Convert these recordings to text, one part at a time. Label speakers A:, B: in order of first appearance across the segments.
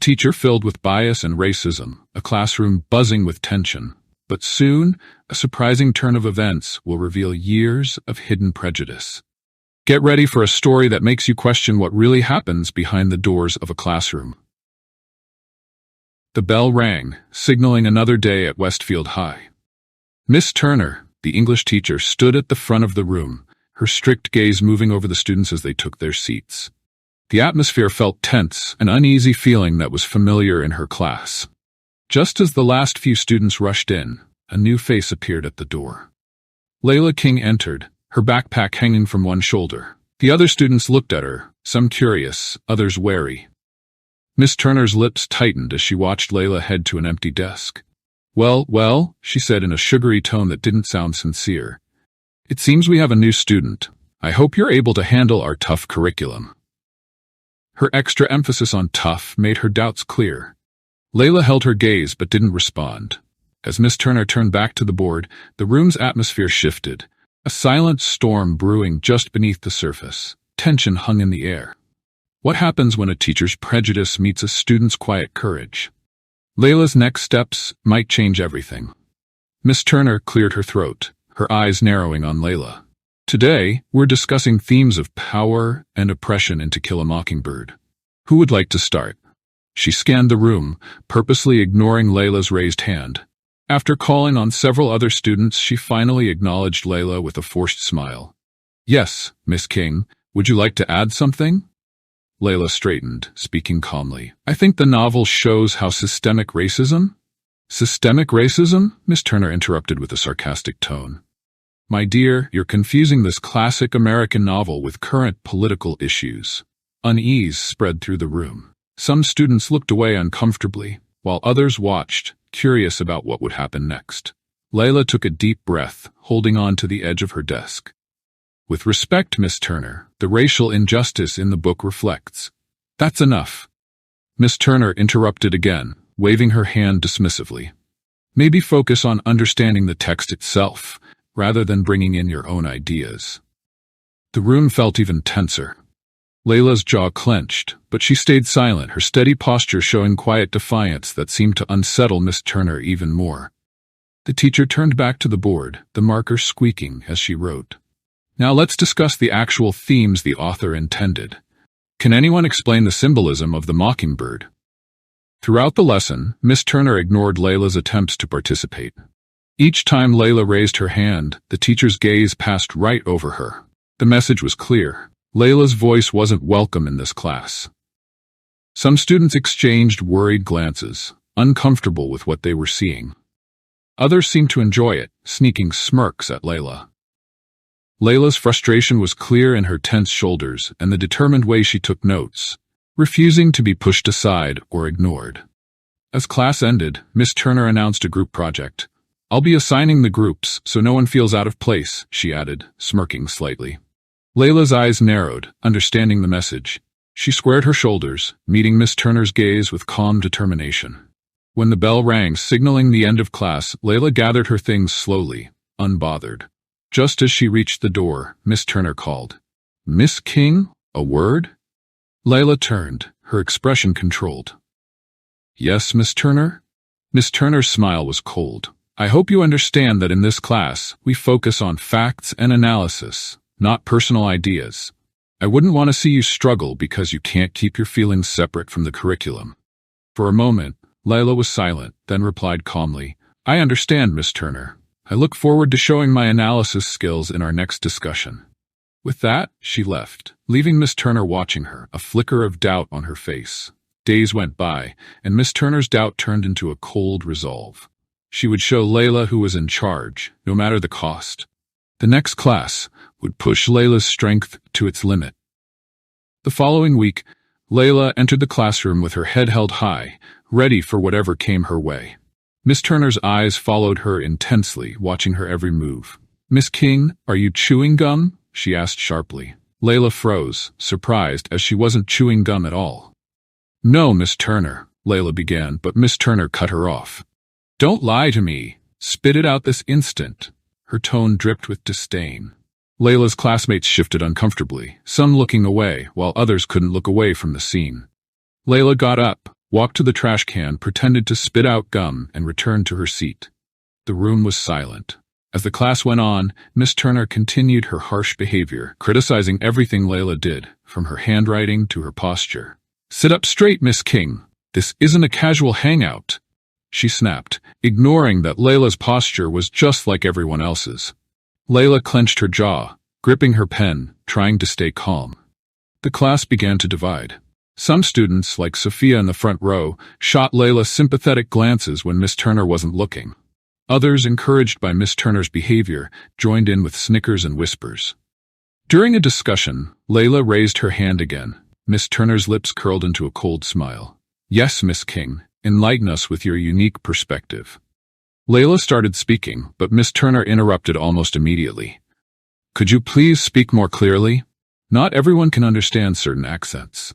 A: teacher filled with bias and racism, a classroom buzzing with tension. But soon, a surprising turn of events will reveal years of hidden prejudice. Get ready for a story that makes you question what really happens behind the doors of a classroom. The bell rang, signaling another day at Westfield High. Miss Turner, the English teacher, stood at the front of the room, her strict gaze moving over the students as they took their seats. The atmosphere felt tense, an uneasy feeling that was familiar in her class. Just as the last few students rushed in, a new face appeared at the door. Layla King entered, her backpack hanging from one shoulder. The other students looked at her, some curious, others wary. Miss Turner's lips tightened as she watched Layla head to an empty desk. Well, she said in a sugary tone that didn't sound sincere. It seems we have a new student. I hope you're able to handle our tough curriculum. Her extra emphasis on tough made her doubts clear. Layla held her gaze but didn't respond. As Miss Turner turned back to the board, the room's atmosphere shifted, a silent storm brewing just beneath the surface. Tension hung in the air. What happens when a teacher's prejudice meets a student's quiet courage? Layla's next steps might change everything. Miss Turner cleared her throat, her eyes narrowing on Layla. Today, we're discussing themes of power and oppression in To Kill a Mockingbird. Who would like to start? She scanned the room, purposely ignoring Layla's raised hand. After calling on several other students, she finally acknowledged Layla with a forced smile. Yes, Miss King, would you like to add something? Layla straightened, speaking calmly. I think the novel shows how systemic racism? Systemic racism? Miss Turner interrupted with a sarcastic tone. My dear, you're confusing this classic American novel with current political issues. Unease spread through the room. Some students looked away uncomfortably, while others watched, curious about what would happen next. Layla took a deep breath, holding on to the edge of her desk. With respect, Miss Turner, the racial injustice in the book reflects. That's enough. Miss Turner interrupted again, waving her hand dismissively. Maybe focus on understanding the text itself, rather than bringing in your own ideas. The room felt even tenser. Layla's jaw clenched, but she stayed silent, her steady posture showing quiet defiance that seemed to unsettle Miss Turner even more. The teacher turned back to the board, the marker squeaking as she wrote. Now let's discuss the actual themes the author intended. Can anyone explain the symbolism of the mockingbird? Throughout the lesson, Miss Turner ignored Layla's attempts to participate. Each time Layla raised her hand, the teacher's gaze passed right over her. The message was clear. Layla's voice wasn't welcome in this class. Some students exchanged worried glances, uncomfortable with what they were seeing. Others seemed to enjoy it, sneaking smirks at Layla. Layla's frustration was clear in her tense shoulders and the determined way she took notes, refusing to be pushed aside or ignored. As class ended, Miss Turner announced a group project. I'll be assigning the groups so no one feels out of place, she added, smirking slightly. Layla's eyes narrowed, understanding the message. She squared her shoulders, meeting Miss Turner's gaze with calm determination. When the bell rang, signaling the end of class, Layla gathered her things slowly, unbothered. Just as she reached the door, Miss Turner called. Miss King, a word? Layla turned, her expression controlled. Yes, Miss Turner? Miss Turner's smile was cold. I hope you understand that in this class, we focus on facts and analysis, not personal ideas. I wouldn't want to see you struggle because you can't keep your feelings separate from the curriculum. For a moment, Layla was silent, then replied calmly, I understand, Miss Turner. I look forward to showing my analysis skills in our next discussion. With that, she left, leaving Miss Turner watching her, a flicker of doubt on her face. Days went by, and Miss Turner's doubt turned into a cold resolve. She would show Layla who was in charge, no matter the cost. The next class would push Layla's strength to its limit. The following week, Layla entered the classroom with her head held high, ready for whatever came her way. Miss Turner's eyes followed her intensely, watching her every move. Miss King, are you chewing gum? She asked sharply. Layla froze, surprised, as she wasn't chewing gum at all. No, Miss Turner, Layla began, but Miss Turner cut her off. Don't lie to me. Spit it out this instant. Her tone dripped with disdain. Layla's classmates shifted uncomfortably, some looking away, while others couldn't look away from the scene. Layla got up, walked to the trash can, pretended to spit out gum, and returned to her seat. The room was silent. As the class went on, Miss Turner continued her harsh behavior, criticizing everything Layla did, from her handwriting to her posture. "Sit up straight, Miss King. This isn't a casual hangout," she snapped, ignoring that Layla's posture was just like everyone else's. Layla clenched her jaw, gripping her pen, trying to stay calm. The class began to divide. Some students, like Sophia in the front row, shot Layla sympathetic glances when Miss Turner wasn't looking. Others, encouraged by Miss Turner's behavior, joined in with snickers and whispers. During a discussion, Layla raised her hand again. Miss Turner's lips curled into a cold smile. "Yes, Miss King, enlighten us with your unique perspective." Layla started speaking, but Miss Turner interrupted almost immediately. "Could you please speak more clearly? Not everyone can understand certain accents."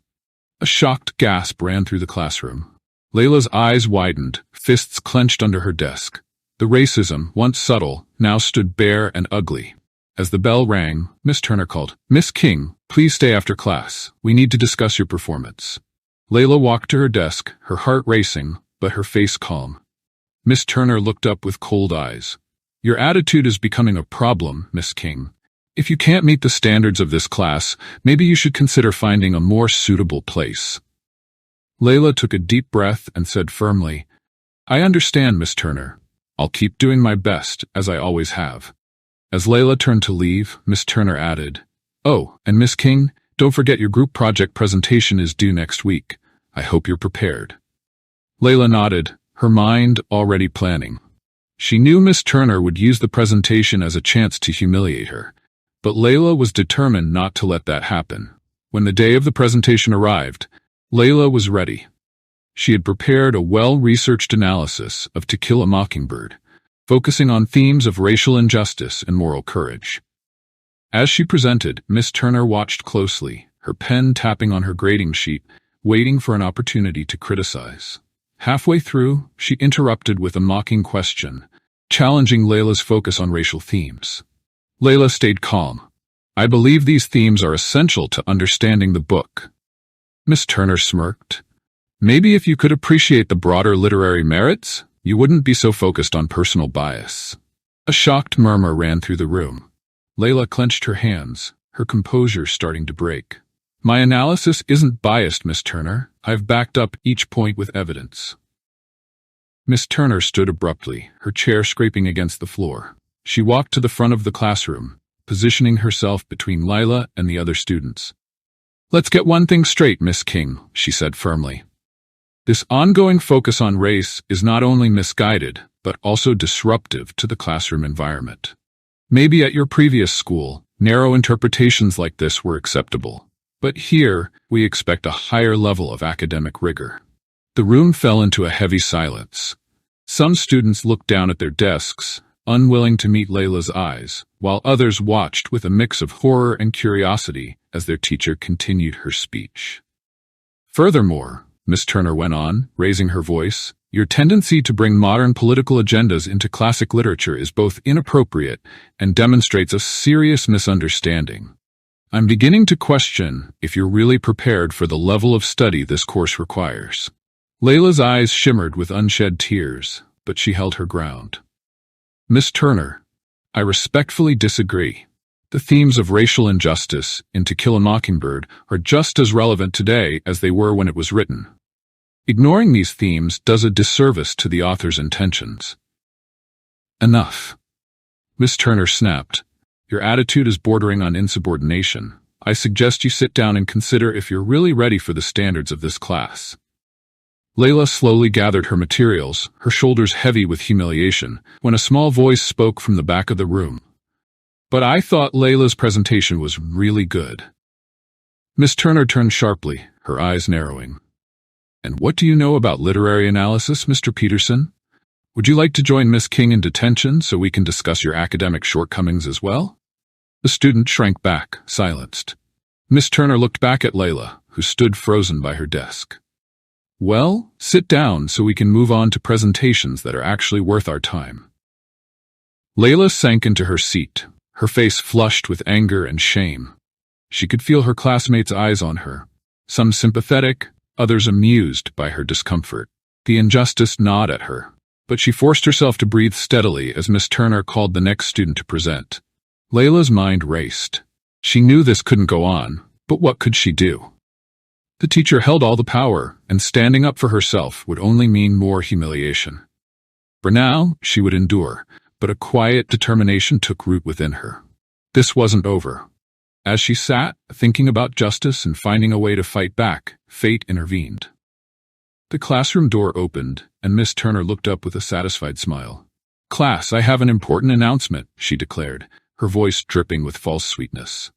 A: A shocked gasp ran through the classroom. Layla's eyes widened, fists clenched under her desk. The racism, once subtle, now stood bare and ugly. As the bell rang, Miss Turner called, "Miss King, please stay after class. We need to discuss your performance." Layla walked to her desk, her heart racing, but her face calm. Miss Turner looked up with cold eyes. "Your attitude is becoming a problem, Miss King. If you can't meet the standards of this class, maybe you should consider finding a more suitable place." Layla took a deep breath and said firmly, "I understand, Miss Turner. I'll keep doing my best, as I always have." As Layla turned to leave, Miss Turner added, "Oh, and Miss King, don't forget your group project presentation is due next week. I hope you're prepared." Layla nodded, her mind already planning. She knew Miss Turner would use the presentation as a chance to humiliate her, but Layla was determined not to let that happen. When the day of the presentation arrived, Layla was ready. She had prepared a well-researched analysis of To Kill a Mockingbird, focusing on themes of racial injustice and moral courage. As she presented, Miss Turner watched closely, her pen tapping on her grading sheet, waiting for an opportunity to criticize. Halfway through, she interrupted with a mocking question, challenging Layla's focus on racial themes. Layla stayed calm. "I believe these themes are essential to understanding the book." Miss Turner smirked. "Maybe if you could appreciate the broader literary merits, you wouldn't be so focused on personal bias." A shocked murmur ran through the room. Layla clenched her hands, her composure starting to break. "My analysis isn't biased, Miss Turner. I've backed up each point with evidence." Miss Turner stood abruptly, her chair scraping against the floor. She walked to the front of the classroom, positioning herself between Layla and the other students. "Let's get one thing straight, Miss King," she said firmly. "This ongoing focus on race is not only misguided, but also disruptive to the classroom environment. Maybe at your previous school, narrow interpretations like this were acceptable, but here we expect a higher level of academic rigor." The room fell into a heavy silence. Some students looked down at their desks, unwilling to meet Layla's eyes, while others watched with a mix of horror and curiosity as their teacher continued her speech. "Furthermore," Miss Turner went on, raising her voice, "your tendency to bring modern political agendas into classic literature is both inappropriate and demonstrates a serious misunderstanding. I'm beginning to question if you're really prepared for the level of study this course requires." Layla's eyes shimmered with unshed tears, but she held her ground. "Miss Turner, I respectfully disagree. The themes of racial injustice in To Kill a Mockingbird are just as relevant today as they were when it was written. Ignoring these themes does a disservice to the author's intentions." "Enough," Miss Turner snapped. "Your attitude is bordering on insubordination. I suggest you sit down and consider if you're really ready for the standards of this class." Layla slowly gathered her materials, her shoulders heavy with humiliation, when a small voice spoke from the back of the room. "But I thought Layla's presentation was really good." Miss Turner turned sharply, her eyes narrowing. "And what do you know about literary analysis, Mr. Peterson? Would you like to join Miss King in detention so we can discuss your academic shortcomings as well?" The student shrank back, silenced. Miss Turner looked back at Layla, who stood frozen by her desk. "Well, sit down so we can move on to presentations that are actually worth our time." Layla sank into her seat, her face flushed with anger and shame. She could feel her classmates' eyes on her, some sympathetic, others amused by her discomfort. The injustice gnawed at her, but she forced herself to breathe steadily as Miss Turner called the next student to present. Layla's mind raced. She knew this couldn't go on, but what could she do? The teacher held all the power, and standing up for herself would only mean more humiliation. For now, she would endure, but a quiet determination took root within her. This wasn't over. As she sat, thinking about justice and finding a way to fight back, fate intervened. The classroom door opened, and Miss Turner looked up with a satisfied smile. "Class, I have an important announcement," she declared, her voice dripping with false sweetness.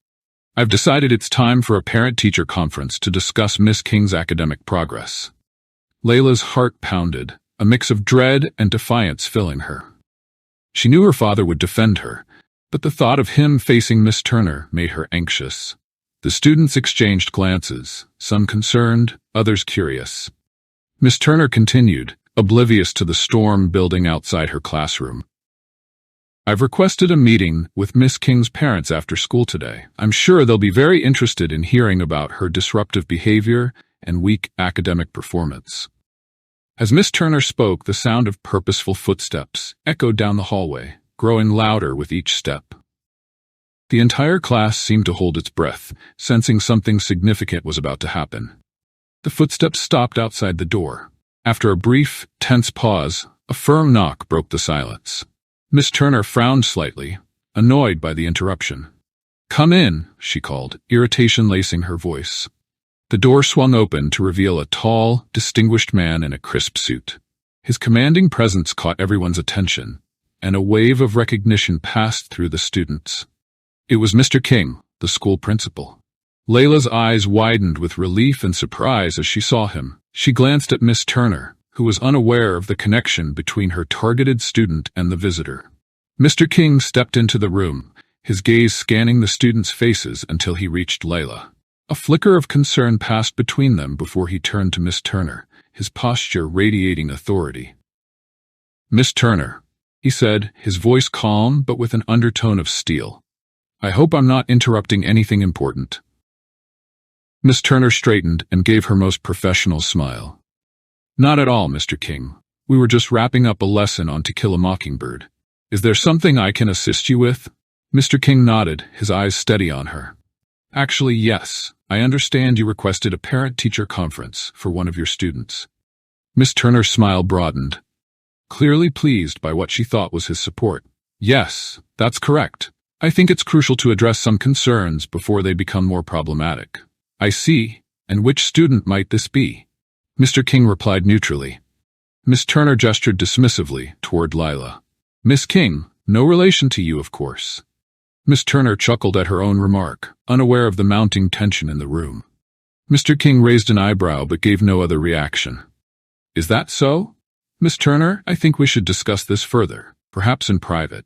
A: "I've decided it's time for a parent-teacher conference to discuss Miss King's academic progress." Layla's heart pounded, a mix of dread and defiance filling her. She knew her father would defend her, but the thought of him facing Miss Turner made her anxious. The students exchanged glances, some concerned, others curious. Miss Turner continued, oblivious to the storm building outside her classroom. "I've requested a meeting with Miss King's parents after school today. I'm sure they'll be very interested in hearing about her disruptive behavior and weak academic performance." As Miss Turner spoke, the sound of purposeful footsteps echoed down the hallway, growing louder with each step. The entire class seemed to hold its breath, sensing something significant was about to happen. The footsteps stopped outside the door. After a brief, tense pause, a firm knock broke the silence. Miss Turner frowned slightly, annoyed by the interruption. "Come in," she called, irritation lacing her voice. The door swung open to reveal a tall, distinguished man in a crisp suit. His commanding presence caught everyone's attention, and a wave of recognition passed through the students. It was Mr. King, the school principal. Layla's eyes widened with relief and surprise as she saw him. She glanced at Miss Turner, who was unaware of the connection between her targeted student and the visitor. Mr. King stepped into the room, his gaze scanning the students' faces until he reached Layla. A flicker of concern passed between them before he turned to Miss Turner, his posture radiating authority. "Miss Turner," he said, his voice calm but with an undertone of steel. "I hope I'm not interrupting anything important." Miss Turner straightened and gave her most professional smile. "Not at all, Mr. King. We were just wrapping up a lesson on To Kill a Mockingbird. Is there something I can assist you with?" Mr. King nodded, his eyes steady on her. "Actually, yes. I understand you requested a parent-teacher conference for one of your students." Miss Turner's smile broadened, clearly pleased by what she thought was his support. "Yes, that's correct. I think it's crucial to address some concerns before they become more problematic." "I see. And which student might this be?" Mr. King replied neutrally. Miss Turner gestured dismissively toward Lila. "Miss King, no relation to you, of course." Miss Turner chuckled at her own remark, unaware of the mounting tension in the room. Mr. King raised an eyebrow but gave no other reaction. "Is that so? Miss Turner, I think we should discuss this further, perhaps in private."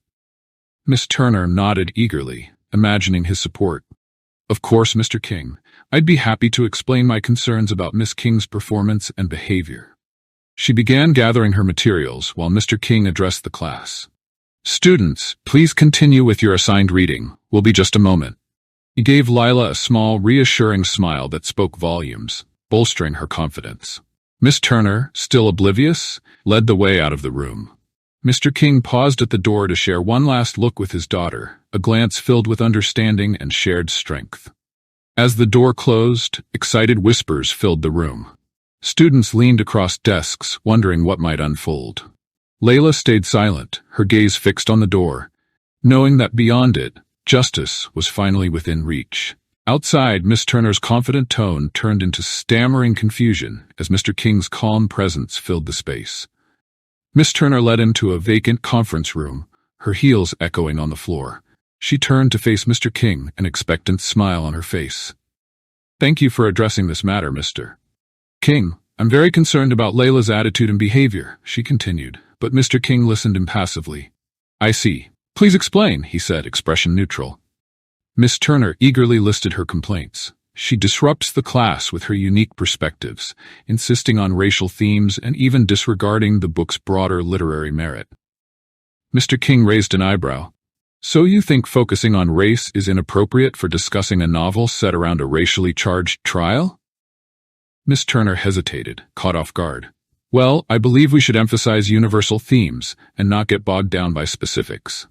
A: Miss Turner nodded eagerly, imagining his support. "Of course, Mr. King. I'd be happy to explain my concerns about Miss King's performance and behavior." She began gathering her materials while Mr. King addressed the class. "Students, please continue with your assigned reading. We'll be just a moment." He gave Lila a small, reassuring smile that spoke volumes, bolstering her confidence. Miss Turner, still oblivious, led the way out of the room. Mr. King paused at the door to share one last look with his daughter, a glance filled with understanding and shared strength. As the door closed, excited whispers filled the room. Students leaned across desks, wondering what might unfold. Layla stayed silent, her gaze fixed on the door, knowing that beyond it, justice was finally within reach. Outside, Miss Turner's confident tone turned into stammering confusion as Mr. King's calm presence filled the space. Miss Turner led him to a vacant conference room, her heels echoing on the floor. She turned to face Mr. King, an expectant smile on her face. "Thank you for addressing this matter, Mr. King. I'm very concerned about Layla's attitude and behavior," she continued, but Mr. King listened impassively. "I see. Please explain," he said, expression neutral. Miss Turner eagerly listed her complaints. She disrupts the class with her unique perspectives, insisting on racial themes and even disregarding the book's broader literary merit. Mr. King raised an eyebrow. "So you think focusing on race is inappropriate for discussing a novel set around a racially charged trial?" Miss Turner hesitated, caught off guard. Well, I believe we should emphasize universal themes and not get bogged down by specifics.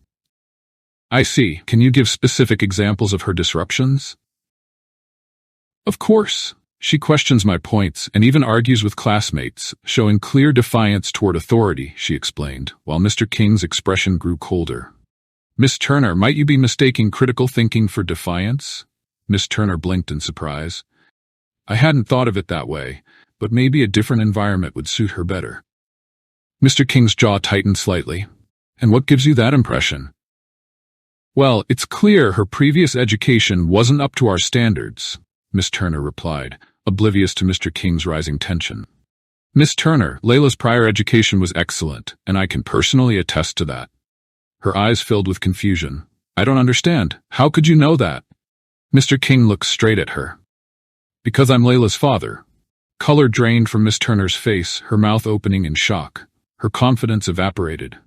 A: I see. Can you give specific examples of her disruptions? Of course. She questions my points and even argues with classmates, showing clear defiance toward authority, she explained, while Mr. King's expression grew colder. Miss Turner, might you be mistaking critical thinking for defiance? Miss Turner blinked in surprise. I hadn't thought of it that way, but maybe a different environment would suit her better. Mr. King's jaw tightened slightly. And what gives you that impression? Well, it's clear her previous education wasn't up to our standards, Miss Turner replied, oblivious to Mr. King's rising tension. Miss Turner, Layla's prior education was excellent, and I can personally attest to that. Her eyes filled with confusion. I don't understand. How could you know that? Mr. King looked straight at her. Because I'm Layla's father. Color drained from Miss Turner's face, her mouth opening in shock. Her confidence evaporated.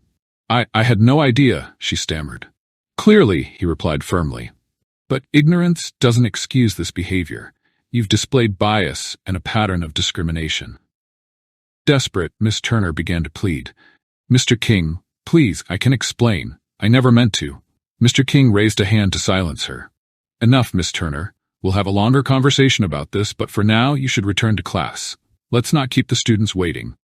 A: I had no idea, she stammered. Clearly, he replied firmly. But ignorance doesn't excuse this behavior. You've displayed bias and a pattern of discrimination. Desperate, Miss Turner began to plead. Mr. King, please, I can explain. I never meant to. Mr. King raised a hand to silence her. Enough, Miss Turner. We'll have a longer conversation about this, but for now, you should return to class. Let's not keep the students waiting.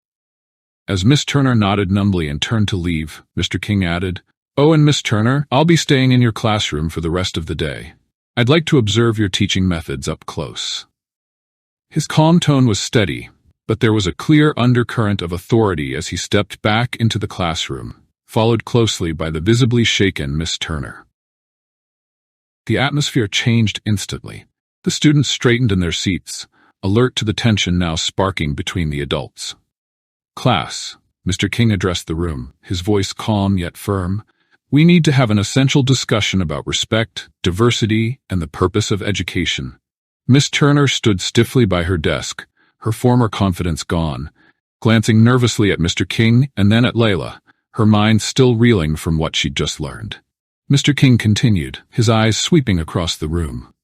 A: As Miss Turner nodded numbly and turned to leave, Mr. King added, Oh, and Miss Turner, I'll be staying in your classroom for the rest of the day. I'd like to observe your teaching methods up close. His calm tone was steady, but there was a clear undercurrent of authority as he stepped back into the classroom, followed closely by the visibly shaken Miss Turner. The atmosphere changed instantly. The students straightened in their seats, alert to the tension now sparking between the adults. Class, Mr. King addressed the room, his voice calm yet firm. We need to have an essential discussion about respect, diversity, and the purpose of education. Miss Turner stood stiffly by her desk, her former confidence gone, glancing nervously at Mr. King and then at Layla, her mind still reeling from what she'd just learned. Mr. King continued, his eyes sweeping across the room.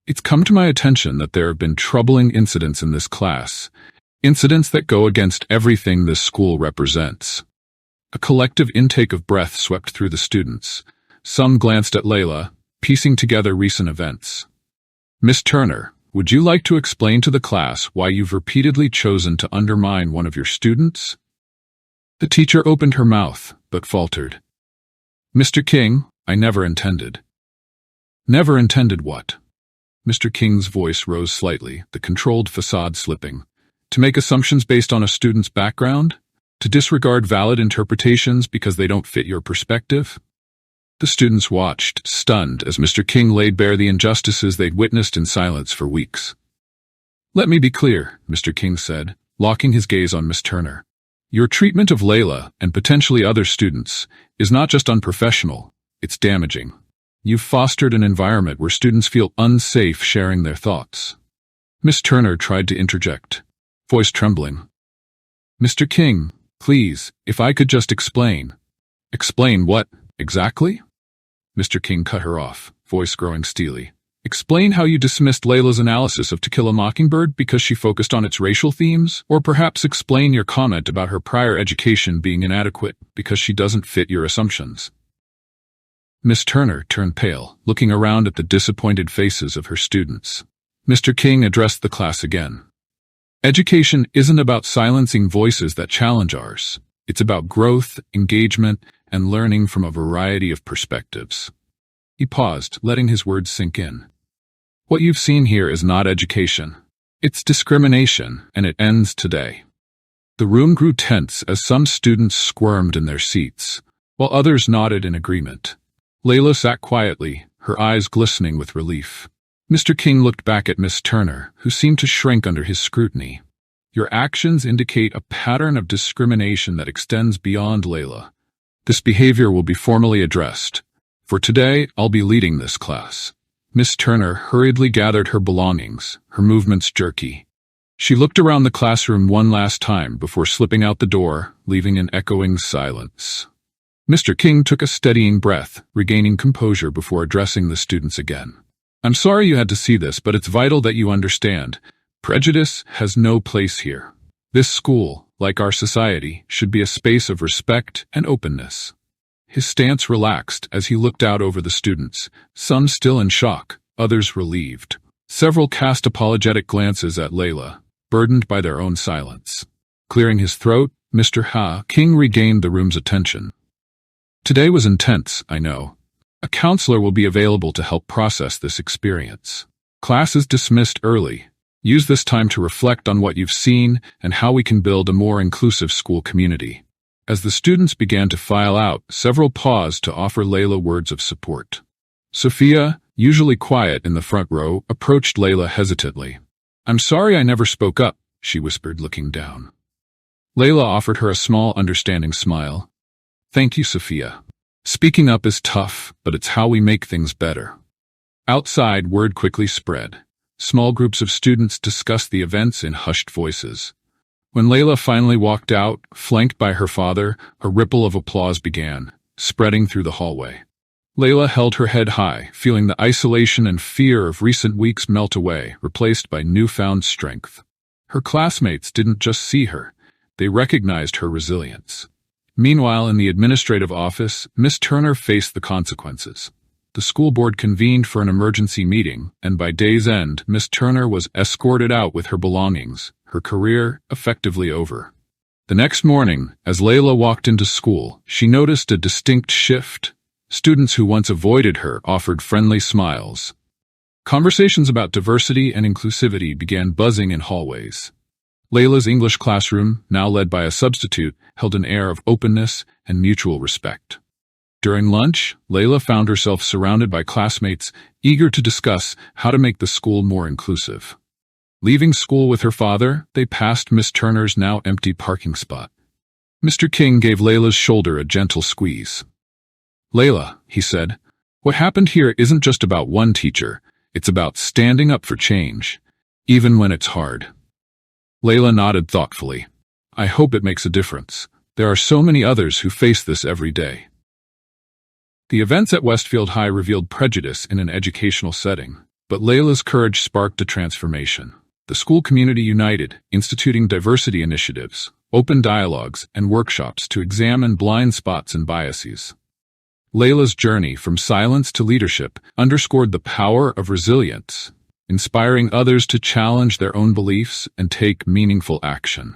A: It's come to my attention that there have been troubling incidents in this class, incidents that go against everything this school represents. A collective intake of breath swept through the students. Some glanced at Layla, piecing together recent events. Miss Turner, would you like to explain to the class why you've repeatedly chosen to undermine one of your students? The teacher opened her mouth, but faltered. Mr. King, I never intended. Never intended what? Mr. King's voice rose slightly, the controlled facade slipping. To make assumptions based on a student's background? To disregard valid interpretations because they don't fit your perspective? The students watched, stunned, as Mr. King laid bare the injustices they'd witnessed in silence for weeks. Let me be clear, Mr. King said, locking his gaze on Miss Turner. Your treatment of Layla, and potentially other students, is not just unprofessional, it's damaging. You've fostered an environment where students feel unsafe sharing their thoughts. Miss Turner tried to interject, voice trembling. Mr. King, please, if I could just explain. Explain what, exactly? Mr. King cut her off, voice growing steely. Explain how you dismissed Layla's analysis of To Kill a Mockingbird because she focused on its racial themes, or perhaps explain your comment about her prior education being inadequate because she doesn't fit your assumptions. Miss Turner turned pale, looking around at the disappointed faces of her students. Mr. King addressed the class again. Education isn't about silencing voices that challenge ours. It's about growth, engagement, and learning from a variety of perspectives. He paused, letting his words sink in. What you've seen here is not education. It's discrimination, and it ends today. The room grew tense as some students squirmed in their seats, while others nodded in agreement. Layla sat quietly, her eyes glistening with relief. Mr. King looked back at Miss Turner, who seemed to shrink under his scrutiny. Your actions indicate a pattern of discrimination that extends beyond Layla. This behavior will be formally addressed. For today, I'll be leading this class. Miss Turner hurriedly gathered her belongings, her movements jerky. She looked around the classroom one last time before slipping out the door, leaving an echoing silence. Mr. King took a steadying breath, regaining composure before addressing the students again. I'm sorry you had to see this, but it's vital that you understand. Prejudice has no place here. This school, like our society, should be a space of respect and openness. His stance relaxed as he looked out over the students, some still in shock, others relieved. Several cast apologetic glances at Layla, burdened by their own silence. Clearing his throat, Mr. King regained the room's attention. Today was intense, I know. A counselor will be available to help process this experience. Class is dismissed early. Use this time to reflect on what you've seen and how we can build a more inclusive school community. As the students began to file out, several paused to offer Layla words of support. Sophia, usually quiet in the front row, approached Layla hesitantly. "I'm sorry I never spoke up," she whispered, looking down. Layla offered her a small, understanding smile. "Thank you, Sophia. Speaking up is tough, but it's how we make things better." Outside, word quickly spread. Small groups of students discussed the events in hushed voices. When Layla finally walked out, flanked by her father, a ripple of applause began, spreading through the hallway. Layla held her head high, feeling the isolation and fear of recent weeks melt away, replaced by newfound strength. Her classmates didn't just see her, they recognized her resilience. Meanwhile, in the administrative office, Miss Turner faced the consequences. The school board convened for an emergency meeting, and by day's end, Miss Turner was escorted out with her belongings, her career effectively over. The next morning, as Layla walked into school, she noticed a distinct shift. Students who once avoided her offered friendly smiles. Conversations about diversity and inclusivity began buzzing in hallways. Layla's English classroom, now led by a substitute, held an air of openness and mutual respect. During lunch, Layla found herself surrounded by classmates eager to discuss how to make the school more inclusive. Leaving school with her father, they passed Miss Turner's now empty parking spot. Mr. King gave Layla's shoulder a gentle squeeze. "Layla," he said, "what happened here isn't just about one teacher, it's about standing up for change, even when it's hard." Layla nodded thoughtfully. "I hope it makes a difference. There are so many others who face this every day." The events at Westfield High revealed prejudice in an educational setting, but Layla's courage sparked a transformation. The school community united, instituting diversity initiatives, open dialogues, and workshops to examine blind spots and biases. Layla's journey from silence to leadership underscored the power of resilience, inspiring others to challenge their own beliefs and take meaningful action.